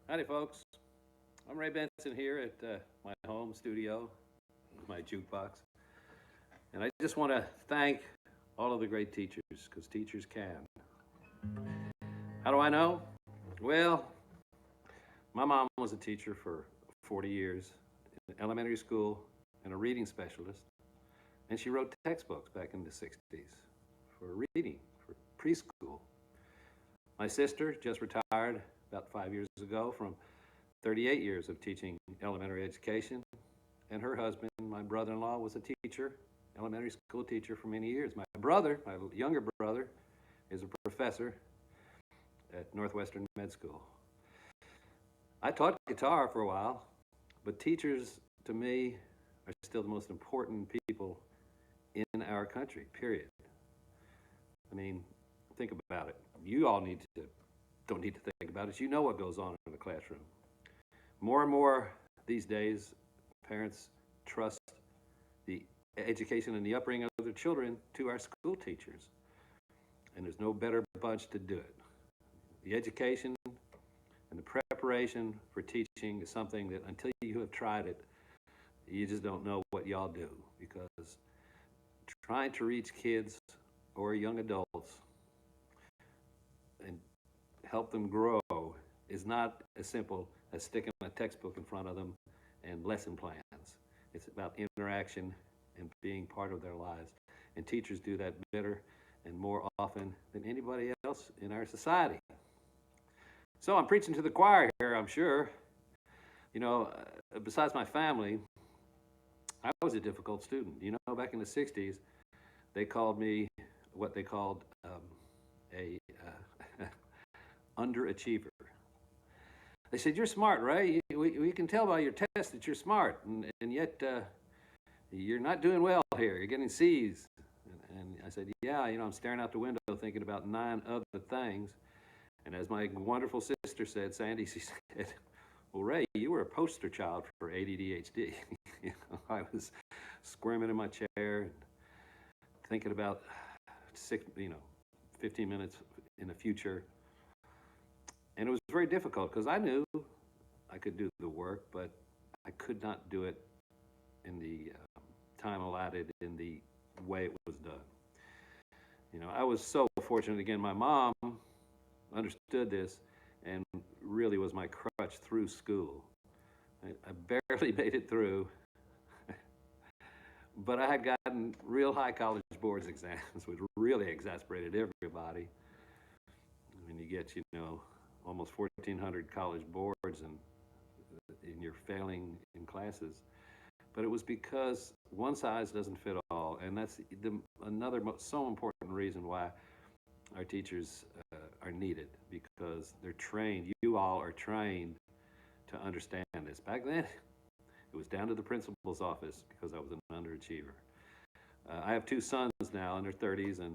Howdy, folks. I'm Ray Benson here at my home studio with my jukebox. And I just want to thank all of the great teachers, because teachers can. How do I know? Well, my mom was a teacher for 40 years in elementary school and a reading specialist. And she wrote textbooks back in the 60s for reading, for preschool. My sister just retired about 5 years ago from 38 years of teaching elementary education. And her husband, my brother-in-law, was a teacher, elementary school teacher for many years. My brother, my younger brother, is a professor at Northwestern Med School. I taught guitar for a while, but teachers, to me, are still the most important people in our country, period. I mean, think about it. You all don't need to think about it. You know what goes on in the classroom. More and more these days, parents trust the education and the upbringing of their children to our school teachers. And there's no better bunch to do it. The education and the preparation for teaching is something that until you have tried it, you just don't know what y'all do, because trying to reach kids or young adults and help them grow is not as simple as sticking a textbook in front of them and lesson plans. It's about interaction and being part of their lives. And teachers do that better and more often than anybody else in our society. So I'm preaching to the choir here, I'm sure. You know, besides my family, I was a difficult student. You know, back in the 60s, they called me what they called a underachiever. They said, "You're smart, Ray. We can tell by your test that you're smart, and yet you're not doing well here. You're getting C's." And I said, "Yeah, you know, I'm staring out the window thinking about 9 other things." And as my wonderful sister said, Sandy, she said, "Well, Ray, you were a poster child for ADHD." You know, I was squirming in my chair and thinking about 15 minutes in the future. And it was very difficult because I knew I could do the work, but I could not do it in the time allotted, in the way it was done. You know, I was so fortunate. Again, my mom understood this and really was my crutch through school. I barely made it through, but I had gotten real high college boards exams, which really exasperated everybody. When you get, you know, almost 1,400 college boards and you're failing in classes. But it was because one size doesn't fit all, and that's another so important reason why our teachers are needed, because they're trained. You all are trained to understand this. Back then, it was down to the principal's office because I was an underachiever. I have 2 sons now in their 30s, and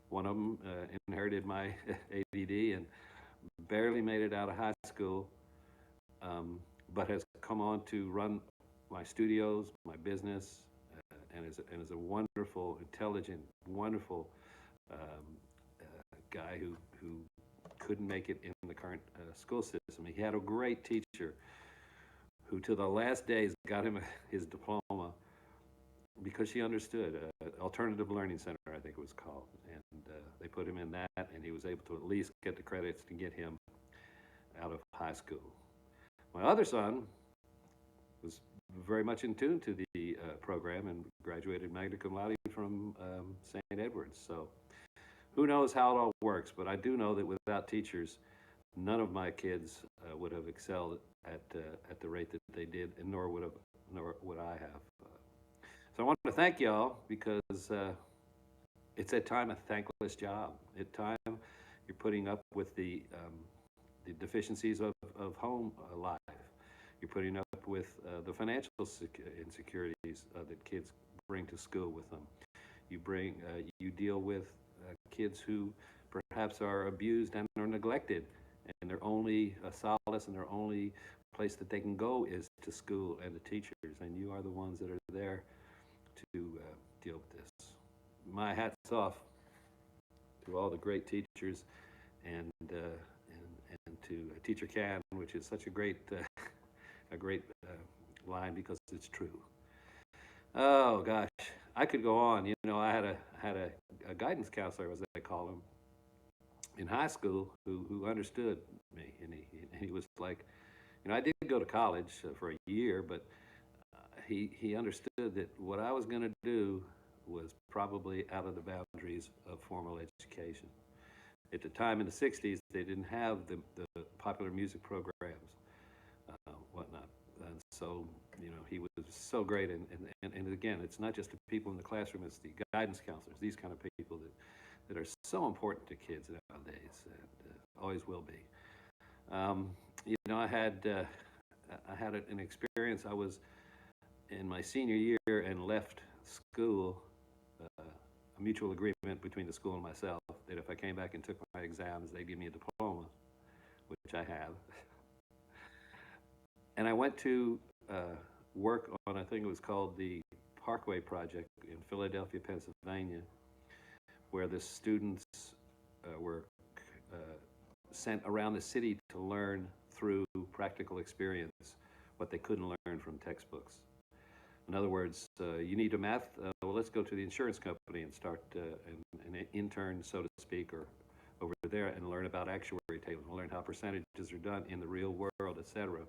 one of them inherited my ADD and barely made it out of high school, but has come on to run my studios, my business, and is a wonderful, intelligent, wonderful guy who couldn't make it in the current school system. He had a great teacher who, to the last days, got him his diploma because she understood. Alternative Learning Center, I think it was called, and they put him in that, and he was able to at least get the credits to get him out of high school. My other son was very much in tune to the program and graduated magna cum laude from St. Edward's. So who knows how it all works, but I do know that without teachers, none of my kids would have excelled at the rate that they did, and nor would I have. So I want to thank y'all, because it's at time a thankless job. At time you're putting up with the deficiencies of home life. You're putting up with the financial insecurities that kids bring to school with them. You deal with kids who perhaps are abused and are neglected, and their only solace and their only place that they can go is to school and the teachers, and you are the ones that are there to deal with this. My hat's off to all the great teachers and to Teacher Can, which is such a great, a great line because it's true. Oh gosh, I could go on. You know, I had a guidance counselor, as they call him, in high school who understood me, and he was like, you know, I did go to college for a year, but he understood that what I was going to do was probably out of the boundaries of formal education. At the time in the 60s, they didn't have the popular music programs, whatnot. And so, you know, he was so great. And again, it's not just the people in the classroom, it's the guidance counselors, these kind of people that are so important to kids nowadays, and always will be. You know, I had an experience. I was in my senior year and left school, a mutual agreement between the school and myself that if I came back and took my exams, they'd give me a diploma, which I have. And I went to work on, I think it was called the Parkway Project in Philadelphia, Pennsylvania, where the students were sent around the city to learn through practical experience what they couldn't learn from textbooks. In other words, you need a math, well, let's go to the insurance company and start an intern, so to speak, or over there and learn about actuary tables, and learn how percentages are done in the real world, etc.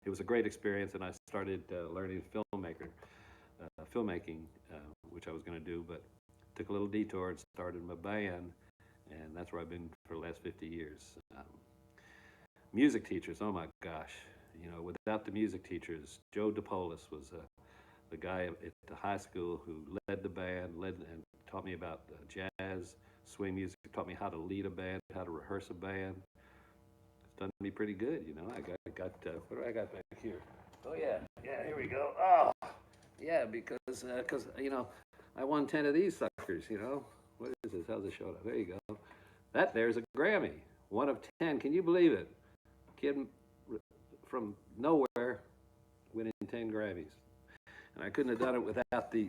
It was a great experience, and I started learning filmmaking, which I was going to do, but took a little detour and started my band, and that's where I've been for the last 50 years. Music teachers, oh my gosh, you know, without the music teachers, Joe DePolis was the guy at the high school who led the band, and taught me about jazz, swing music, taught me how to lead a band, how to rehearse a band. It's done me pretty good, you know. I got what do I got back here? Oh yeah, here we go. Oh, yeah, because you know, I won 10 of these suckers, you know. What is this? How's it show up? There you go. There's a Grammy, 1 of 10. Can you believe it? Kid from nowhere winning 10 Grammys. And I couldn't have done it without the,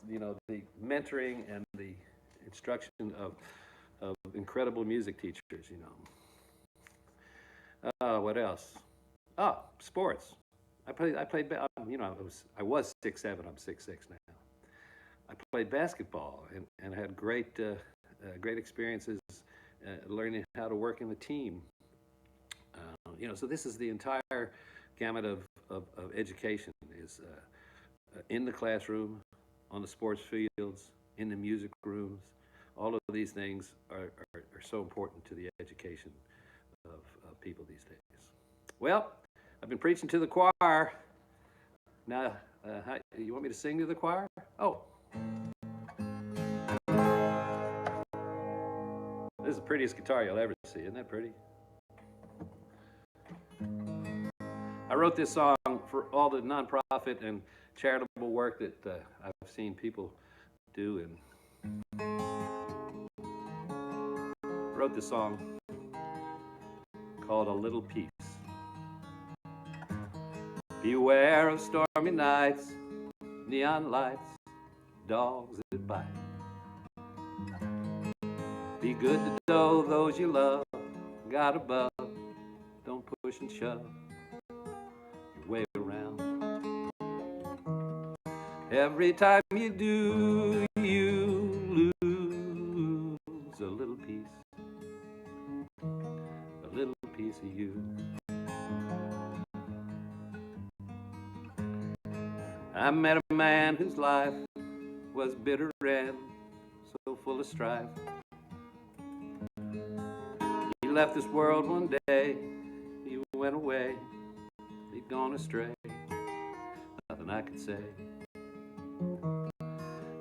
you know, the mentoring and the instruction of incredible music teachers, you know. What else? Oh, sports. I played, you know, I was 6'7", I'm 6'6" now. I played basketball and had great experiences learning how to work in the team. You know, so this is the entire gamut of education is in the classroom, on the sports fields, in the music rooms. All of these things are so important to the education of people these days. Well, I've been preaching to the choir. Now, you want me to sing to the choir? Oh. This is the prettiest guitar you'll ever see. Isn't that pretty? I wrote this song for all the nonprofit and charitable work that I've seen people do, and wrote this song called A Little Peace. Beware of stormy nights, neon lights, dogs that bite. Be good to those you love, God above, don't push and shove your way around. Every time you do, you lose a little piece of you. I met a man whose life was bitter and so full of strife. He left this world one day, he went away, he'd gone astray. Nothing I could say,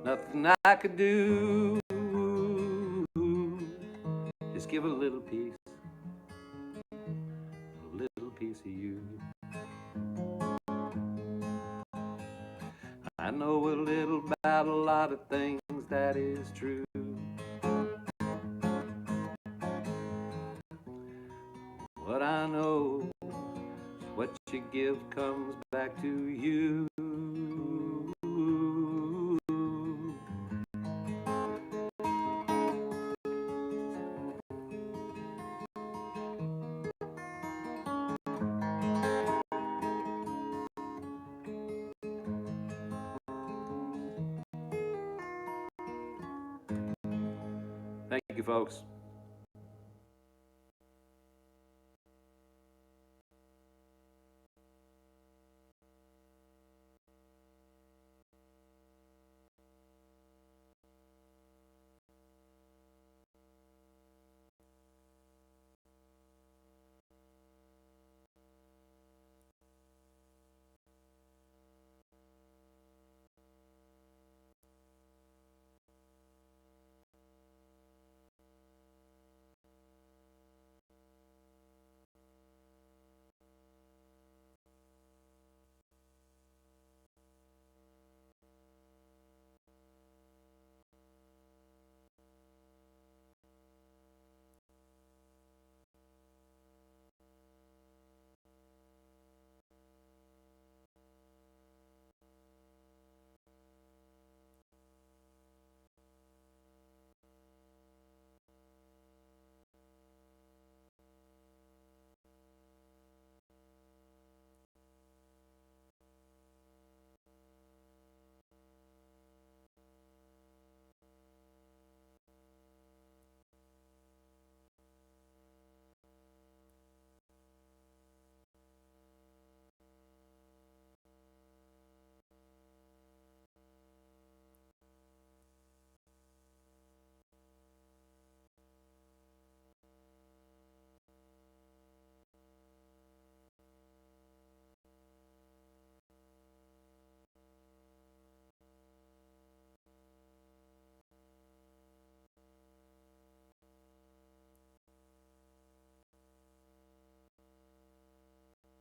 nothing I could do, just give a little piece of you. I know a little about a lot of things, that is true. What I know, what you give comes back to you. you, folks.